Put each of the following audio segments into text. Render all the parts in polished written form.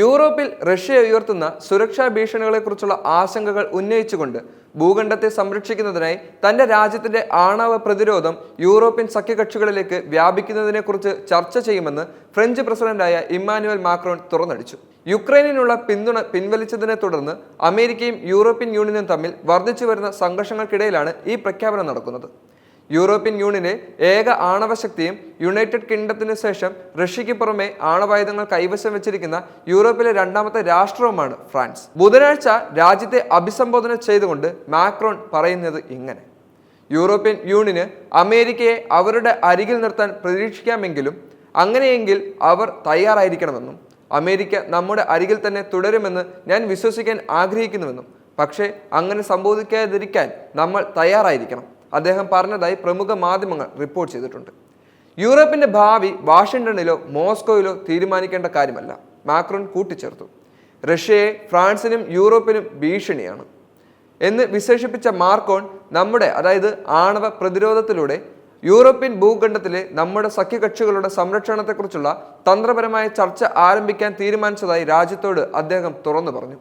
യൂറോപ്പിൽ റഷ്യ ഉയർത്തുന്ന സുരക്ഷാ ഭീഷണികളെക്കുറിച്ചുള്ള ആശങ്കകൾ ഉന്നയിച്ചുകൊണ്ട് ഭൂഖണ്ഡത്തെ സംരക്ഷിക്കുന്നതിനായി തന്റെ രാജ്യത്തിന്റെ ആണവ പ്രതിരോധം യൂറോപ്യൻ സഖ്യകക്ഷികളിലേക്ക് വ്യാപിക്കുന്നതിനെക്കുറിച്ച് ചർച്ച ചെയ്യുമെന്ന് ഫ്രഞ്ച് പ്രസിഡന്റായ ഇമ്മാനുവൽ മാക്രോൺ തുറന്നടിച്ചു. യുക്രൈനിനുള്ള പിന്തുണ പിൻവലിച്ചതിനെ തുടർന്ന് അമേരിക്കയും യൂറോപ്യൻ യൂണിയനും തമ്മിൽ വർദ്ധിച്ചു വരുന്ന സംഘർഷങ്ങൾക്കിടയിലാണ് ഈ പ്രഖ്യാപനം നടക്കുന്നത്. യൂറോപ്യൻ യൂണിയന്റെ ഏക ആണവശക്തിയും യുണൈറ്റഡ് കിങ്ഡത്തിന് ശേഷം റഷ്യയ്ക്ക് പുറമെ ആണവായുധങ്ങൾ കൈവശം വെച്ചിരിക്കുന്ന യൂറോപ്പിലെ രണ്ടാമത്തെ രാഷ്ട്രവുമാണ് ഫ്രാൻസ്. ബുധനാഴ്ച രാജ്യത്തെ അഭിസംബോധന ചെയ്തുകൊണ്ട് മാക്രോൺ പറയുന്നത് ഇങ്ങനെ: യൂറോപ്യൻ യൂണിയന് അമേരിക്കയെ അവരുടെ അരികിൽ നിർത്താൻ പ്രതീക്ഷിക്കാമെങ്കിലും അങ്ങനെയെങ്കിൽ അവർ തയ്യാറായിരിക്കണമെന്നും അമേരിക്ക നമ്മുടെ അരികിൽ തന്നെ തുടരുമെന്ന് ഞാൻ വിശ്വസിക്കാൻ ആഗ്രഹിക്കുന്നുവെന്നും പക്ഷേ അങ്ങനെ സംഭവിക്കാതിരിക്കാൻ നമ്മൾ തയ്യാറായിരിക്കണം അദ്ദേഹം പറഞ്ഞതായി പ്രമുഖ മാധ്യമങ്ങൾ റിപ്പോർട്ട് ചെയ്തിട്ടുണ്ട്. യൂറോപ്പിന്റെ ഭാവി വാഷിംഗ്ടണിലോ മോസ്കോയിലോ തീരുമാനിക്കേണ്ട കാര്യമല്ല, മാക്രോൺ കൂട്ടിച്ചേർത്തു. റഷ്യയെ ഫ്രാൻസിനും യൂറോപ്പിനും ഭീഷണിയാണ് എന്ന് വിശേഷിപ്പിച്ച മാക്രോൺ നമ്മുടെ അതായത് ആണവ പ്രതിരോധത്തിലൂടെ യൂറോപ്യൻ ഭൂഖണ്ഡത്തിലെ നമ്മുടെ സഖ്യകക്ഷികളുടെ സംരക്ഷണത്തെക്കുറിച്ചുള്ള തന്ത്രപരമായ ചർച്ച ആരംഭിക്കാൻ തീരുമാനിച്ചതായി രാജ്യത്തോട് അദ്ദേഹം തുറന്നു പറഞ്ഞു.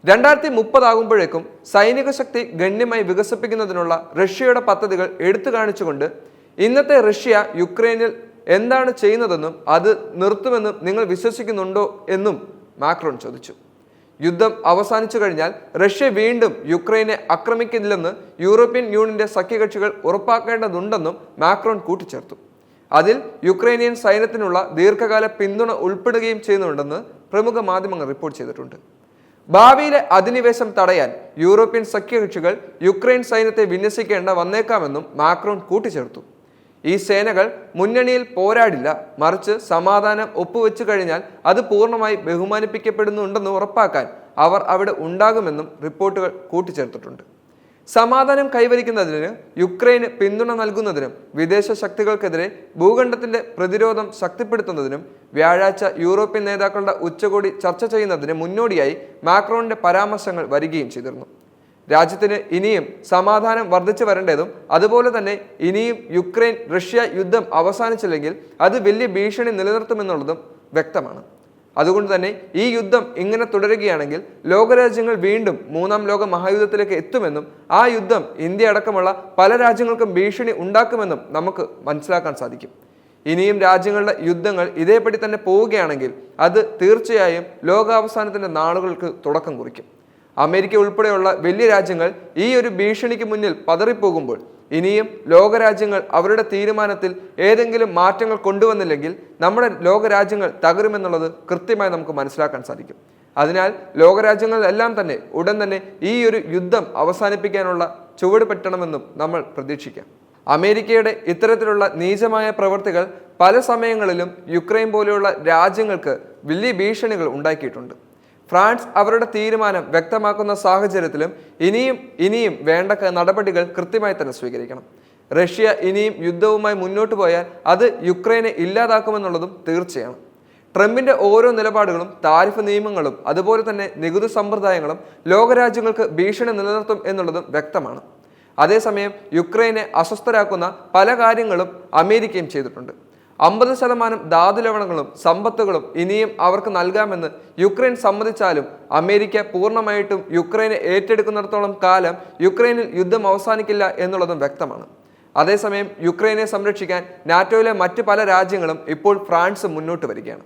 2030 ആകുമ്പോഴേക്കും സൈനിക ശക്തി ഗണ്യമായി വികസിപ്പിക്കുന്നതിനുള്ള റഷ്യയുടെ പദ്ധതികൾ എടുത്തു കാണിച്ചുകൊണ്ട് ഇന്നത്തെ റഷ്യ യുക്രൈനിൽ എന്താണ് ചെയ്യുന്നതെന്നും അത് നിർത്തുമെന്നും നിങ്ങൾ വിശ്വസിക്കുന്നുണ്ടോ എന്നും മാക്രോൺ ചോദിച്ചു. യുദ്ധം അവസാനിച്ചു കഴിഞ്ഞാൽ റഷ്യ വീണ്ടും യുക്രൈനെ ആക്രമിക്കില്ലെന്ന് യൂറോപ്യൻ യൂണിയന്റെ സഖ്യകക്ഷികൾ ഉറപ്പാക്കേണ്ടതുണ്ടെന്നും മാക്രോൺ കൂട്ടിച്ചേർത്തു. അതിൽ യുക്രൈനിയൻ സൈന്യത്തിനുള്ള ദീർഘകാല പിന്തുണ ഉൾപ്പെടുകയും ചെയ്യുന്നുണ്ടെന്ന് പ്രമുഖ മാധ്യമങ്ങൾ റിപ്പോർട്ട് ചെയ്തിട്ടുണ്ട്. ഭാവിയിലെ അധിനിവേശം തടയാൻ യൂറോപ്യൻ സഖ്യകക്ഷികൾ യുക്രൈൻ സൈന്യത്തെ വിന്യസിക്കേണ്ട വന്നേക്കാമെന്നും മാക്രോൺ കൂട്ടിച്ചേർത്തു. ഈ സേനകൾ മുന്നണിയിൽ പോരാടില്ല, മറിച്ച് സമാധാനം ഒപ്പുവെച്ചു കഴിഞ്ഞാൽ അത് പൂർണ്ണമായി ബഹുമാനിപ്പിക്കപ്പെടുന്നുണ്ടെന്ന് ഉറപ്പാക്കാൻ അവർ അവിടെ ഉണ്ടാകുമെന്നും റിപ്പോർട്ടുകൾ കൂട്ടിച്ചേർത്തിട്ടുണ്ട്. സമാധാനം കൈവരിക്കുന്നതിന് യുക്രൈന് പിന്തുണ നൽകുന്നതിനും വിദേശ ശക്തികൾക്കെതിരെ ഭൂഖണ്ഡത്തിന്റെ പ്രതിരോധം ശക്തിപ്പെടുത്തുന്നതിനും വ്യാഴാഴ്ച യൂറോപ്യൻ നേതാക്കളുടെ ഉച്ചകോടി ചർച്ച ചെയ്യുന്നതിന് മുന്നോടിയായി മാക്രോണിന്റെ പരാമർശങ്ങൾ വരികയും ചെയ്തിരുന്നു. രാജ്യത്തിന് ഇനിയും സമാധാനം വർദ്ധിച്ചു വരേണ്ടതും അതുപോലെ തന്നെ ഇനിയും യുക്രൈൻ റഷ്യ യുദ്ധം അവസാനിച്ചില്ലെങ്കിൽ അത് വലിയ ഭീഷണി നിലനിർത്തുമെന്നുള്ളതും വ്യക്തമാണ്. അതുകൊണ്ട് തന്നെ ഈ യുദ്ധം ഇങ്ങനെ തുടരുകയാണെങ്കിൽ ലോകരാജ്യങ്ങൾ വീണ്ടും മൂന്നാം ലോക മഹായുദ്ധത്തിലേക്ക് എത്തുമെന്നും ആ യുദ്ധം ഇന്ത്യ അടക്കമുള്ള പല രാജ്യങ്ങൾക്കും ഭീഷണി ഉണ്ടാക്കുമെന്നും നമുക്ക് മനസ്സിലാക്കാൻ സാധിക്കും. ഇനിയും രാജ്യങ്ങളുടെ യുദ്ധങ്ങൾ ഇതേപടി തന്നെ പോവുകയാണെങ്കിൽ അത് തീർച്ചയായും ലോകാവസാനത്തിന്റെ നാളുകൾക്ക് തുടക്കം കുറിക്കും. അമേരിക്ക ഉൾപ്പെടെയുള്ള വലിയ രാജ്യങ്ങൾ ഈ ഒരു ഭീഷണിക്ക് മുന്നിൽ പതറിപ്പോകുമ്പോൾ ഇനിയും ലോകരാജ്യങ്ങൾ അവരുടെ തീരുമാനത്തിൽ ഏതെങ്കിലും മാറ്റങ്ങൾ കൊണ്ടുവന്നില്ലെങ്കിൽ നമ്മുടെ ലോകരാജ്യങ്ങൾ തകരുമെന്നുള്ളത് കൃത്യമായി നമുക്ക് മനസ്സിലാക്കാൻ സാധിക്കും. അതിനാൽ ലോകരാജ്യങ്ങളെല്ലാം തന്നെ ഉടൻ തന്നെ ഈ ഒരു യുദ്ധം അവസാനിപ്പിക്കാനുള്ള ചുവട് പറ്റണമെന്നും നമ്മൾ പ്രതീക്ഷിക്കാം. അമേരിക്കയുടെ ഇത്തരത്തിലുള്ള നീചമായ പ്രവൃത്തികൾ പല സമയങ്ങളിലും യുക്രൈൻ പോലെയുള്ള രാജ്യങ്ങൾക്ക് വലിയ ഭീഷണികൾ ഉണ്ടാക്കിയിട്ടുണ്ട്. ഫ്രാൻസ് അവരുടെ തീരുമാനം വ്യക്തമാക്കുന്ന സാഹചര്യത്തിലും ഇനിയും വേണ്ട നടപടികൾ കൃത്യമായി തന്നെ സ്വീകരിക്കണം. റഷ്യ ഇനിയും യുദ്ധവുമായി മുന്നോട്ട് പോയാൽ അത് യുക്രൈനെ ഇല്ലാതാക്കുമെന്നുള്ളതും തീർച്ചയാണ്. ട്രംപിന്റെ ഓരോ നിലപാടുകളും താരിഫ് നിയമങ്ങളും അതുപോലെ തന്നെ നികുതി സമ്പ്രദായങ്ങളും ലോകരാജ്യങ്ങൾക്ക് ഭീഷണി നിലനിർത്തും എന്നുള്ളതും വ്യക്തമാണ്. അതേസമയം യുക്രൈനെ അസ്വസ്ഥരാക്കുന്ന പല കാര്യങ്ങളും അമേരിക്കയും ചെയ്തിട്ടുണ്ട്. 50% ധാതുലവണങ്ങളും സമ്പത്തുകളും ഇനിയും അവർക്ക് നൽകാമെന്ന് യുക്രൈൻ സമ്മതിച്ചാലും അമേരിക്ക പൂർണ്ണമായിട്ടും യുക്രൈനെ ഏറ്റെടുക്കുന്നിടത്തോളം കാലം യുക്രൈനിൽ യുദ്ധം അവസാനിക്കില്ല എന്നുള്ളതും വ്യക്തമാണ്. അതേസമയം യുക്രൈനെ സംരക്ഷിക്കാൻ നാറ്റോയിലെ മറ്റ് പല രാജ്യങ്ങളും ഇപ്പോൾ ഫ്രാൻസ് മുന്നോട്ട് വരികയാണ്.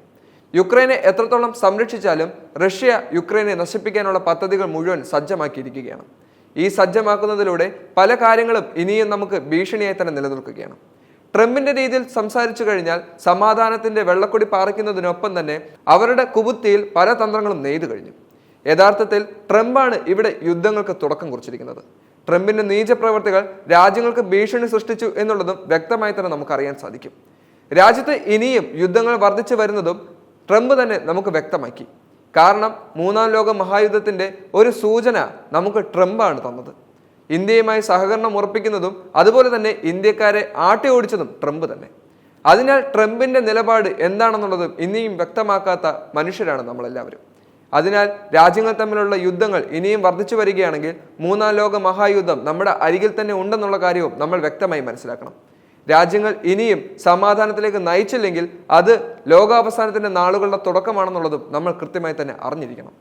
യുക്രൈനെ എത്രത്തോളം സംരക്ഷിച്ചാലും റഷ്യ യുക്രൈനെ നശിപ്പിക്കാനുള്ള പദ്ധതികൾ മുഴുവൻ സജ്ജമാക്കിയിരിക്കുകയാണ്. ഈ സജ്ജമാക്കുന്നതിലൂടെ പല കാര്യങ്ങളും ഇനിയും നമുക്ക് ഭീഷണിയായി തന്നെ നിലനിൽക്കുകയാണ്. ട്രംപിന്റെ രീതിയിൽ സംസാരിച്ചു കഴിഞ്ഞാൽ സമാധാനത്തിന്റെ വെള്ളക്കൊടി പാറിക്കുന്നതിനൊപ്പം തന്നെ അവരുടെ കുബുത്തിയിൽ പല തന്ത്രങ്ങളും നെയ്തു കഴിഞ്ഞു. യഥാർത്ഥത്തിൽ ട്രംപാണ് ഇവിടെ യുദ്ധങ്ങൾക്ക് തുടക്കം കുറിച്ചിരിക്കുന്നത്. ട്രംപിന്റെ നീചപ്രവർത്തികൾ രാജ്യങ്ങൾക്ക് ഭീഷണി സൃഷ്ടിച്ചു എന്നുള്ളതും വ്യക്തമായി തന്നെ നമുക്കറിയാൻ സാധിക്കും. രാജ്യത്ത് ഇനിയും യുദ്ധങ്ങൾ വർദ്ധിച്ചു വരുന്നതും ട്രംപ് തന്നെ നമുക്ക് വ്യക്തമാക്കി. കാരണം മൂന്നാം ലോക മഹായുദ്ധത്തിന്റെ ഒരു സൂചന നമുക്ക് ട്രംപാണ് തന്നത്. ഇന്ത്യയുമായി സഹകരണം ഉറപ്പിക്കുന്നതും അതുപോലെ തന്നെ ഇന്ത്യക്കാരെ ആട്ടി ഓടിച്ചതും ട്രംപ് തന്നെ. അതിനാൽ ട്രംപിന്റെ നിലപാട് എന്താണെന്നുള്ളതും ഇനിയും വ്യക്തമാക്കാത്ത മനുഷ്യരാണ് നമ്മളെല്ലാവരും. അതിനാൽ രാജ്യങ്ങൾ തമ്മിലുള്ള യുദ്ധങ്ങൾ ഇനിയും വർദ്ധിച്ചു വരികയാണെങ്കിൽ മൂന്നാം ലോക മഹായുദ്ധം നമ്മുടെ അരികിൽ തന്നെ ഉണ്ടെന്നുള്ള കാര്യവും നമ്മൾ വ്യക്തമായി മനസ്സിലാക്കണം. രാജ്യങ്ങൾ ഇനിയും സമാധാനത്തിലേക്ക് നയിച്ചില്ലെങ്കിൽ അത് ലോകാവസാനത്തിന്റെ നാളുകളുടെ തുടക്കമാണെന്നുള്ളതും നമ്മൾ കൃത്യമായി തന്നെ അറിഞ്ഞിരിക്കണം.